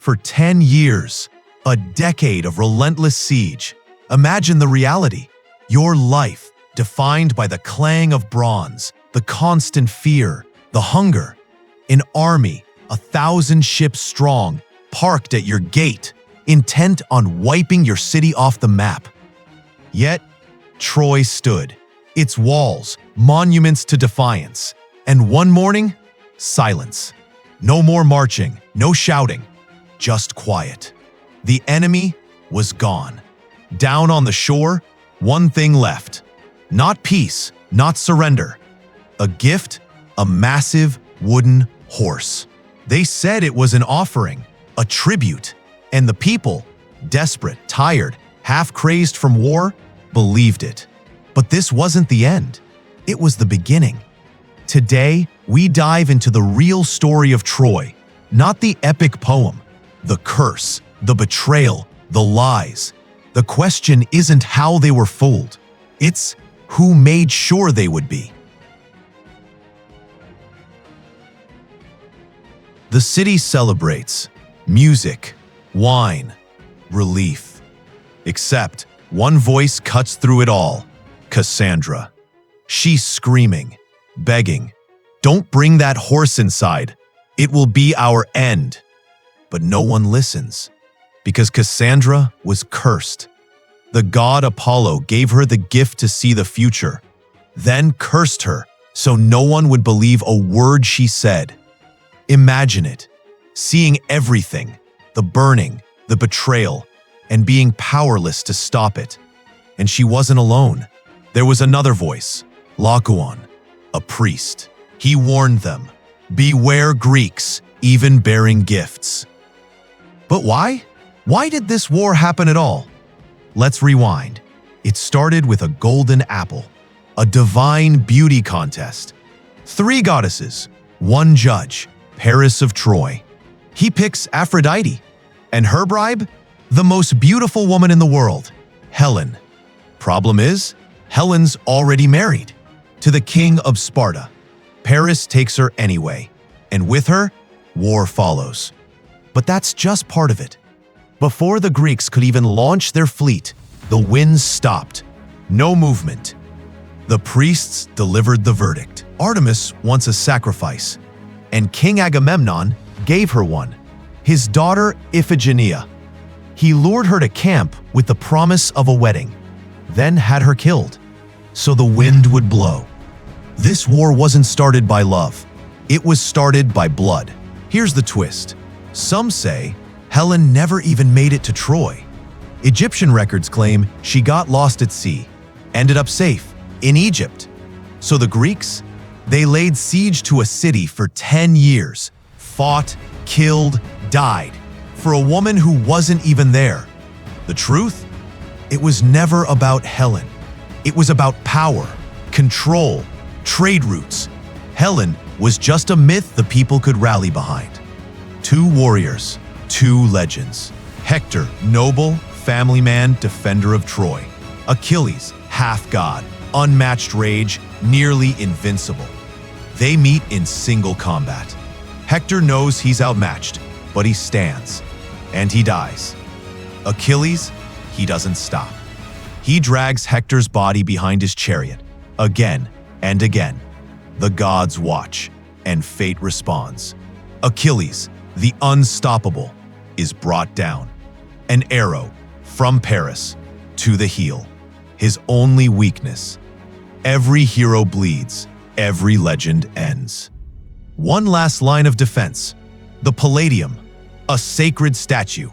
For 10 years, a decade of relentless siege. Imagine the reality. Your life, defined by the clang of bronze, the constant fear, the hunger. An army, 1,000 ships strong, parked at your gate, intent on wiping your city off the map. Yet, Troy stood, its walls, monuments to defiance. And one morning, silence. No more marching, no shouting, just quiet. The enemy was gone. Down on the shore, one thing left. Not peace, not surrender. A gift, a massive wooden horse. They said it was an offering, a tribute, and the people, desperate, tired, half-crazed from war, believed it. But this wasn't the end. It was the beginning. Today, we dive into the real story of Troy, not the epic poem, the curse, the betrayal, the lies. The question isn't how they were fooled. It's who made sure they would be. The city celebrates music, wine, relief. Except one voice cuts through it all. Cassandra. She's screaming, begging, "Don't bring that horse inside. It will be our end." But no one listens, because Cassandra was cursed. The god Apollo gave her the gift to see the future, then cursed her so no one would believe a word she said. Imagine it, seeing everything, the burning, the betrayal, and being powerless to stop it. And she wasn't alone. There was another voice, Laocoön, a priest. He warned them, "Beware Greeks, even bearing gifts." But why? Why did this war happen at all? Let's rewind. It started with a golden apple, a divine beauty contest. 3 goddesses, 1 judge, Paris of Troy. He picks Aphrodite, and her bribe? The most beautiful woman in the world, Helen. Problem is, Helen's already married to the king of Sparta. Paris takes her anyway, and with her, war follows. But that's just part of it. Before the Greeks could even launch their fleet, the winds stopped. No movement. The priests delivered the verdict. Artemis wants a sacrifice, and King Agamemnon gave her one. His daughter Iphigenia. He lured her to camp with the promise of a wedding, then had her killed, so the wind would blow. This war wasn't started by love. It was started by blood. Here's the twist. Some say Helen never even made it to Troy. Egyptian records claim she got lost at sea, ended up safe in Egypt. So the Greeks, they laid siege to a city for 10 years, fought, killed, died, for a woman who wasn't even there. The truth? It was never about Helen. It was about power, control, trade routes. Helen was just a myth the people could rally behind. 2 warriors, 2 legends. Hector, noble, family man, defender of Troy. Achilles, half-god, unmatched rage, nearly invincible. They meet in single combat. Hector knows he's outmatched, but he stands, and he dies. Achilles, he doesn't stop. He drags Hector's body behind his chariot, again and again. The gods watch, and fate responds. Achilles, the unstoppable, is brought down. An arrow from Paris to the heel. His only weakness. Every hero bleeds, every legend ends. One last line of defense. The Palladium, a sacred statue.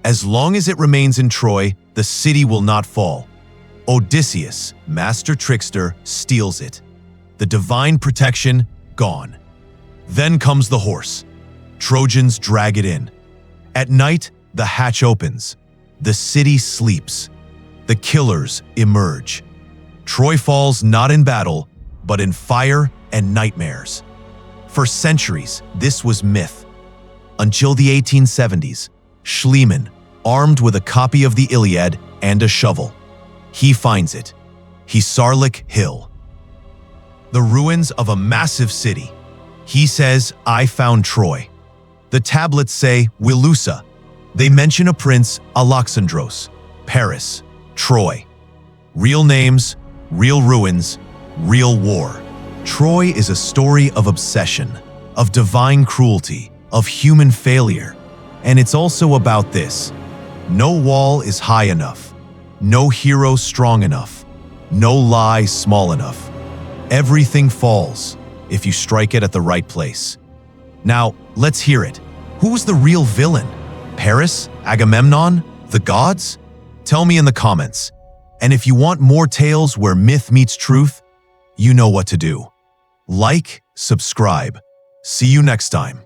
As long as it remains in Troy, the city will not fall. Odysseus, master trickster, steals it. The divine protection, gone. Then comes the horse. Trojans drag it in. At night, the hatch opens. The city sleeps. The killers emerge. Troy falls not in battle, but in fire and nightmares. For centuries, this was myth. Until the 1870s, Schliemann, armed with a copy of the Iliad and a shovel. He finds it. Hisarlık Hill. The ruins of a massive city. He says, "I found Troy." The tablets say Wilusa. They mention a prince, Alexandros, Paris, Troy. Real names, real ruins, real war. Troy is a story of obsession, of divine cruelty, of human failure. And it's also about this. No wall is high enough. No hero strong enough. No lie small enough. Everything falls if you strike it at the right place. Now, let's hear it. Who's the real villain? Paris? Agamemnon? The gods? Tell me in the comments. And if you want more tales where myth meets truth, you know what to do. Like, subscribe. See you next time.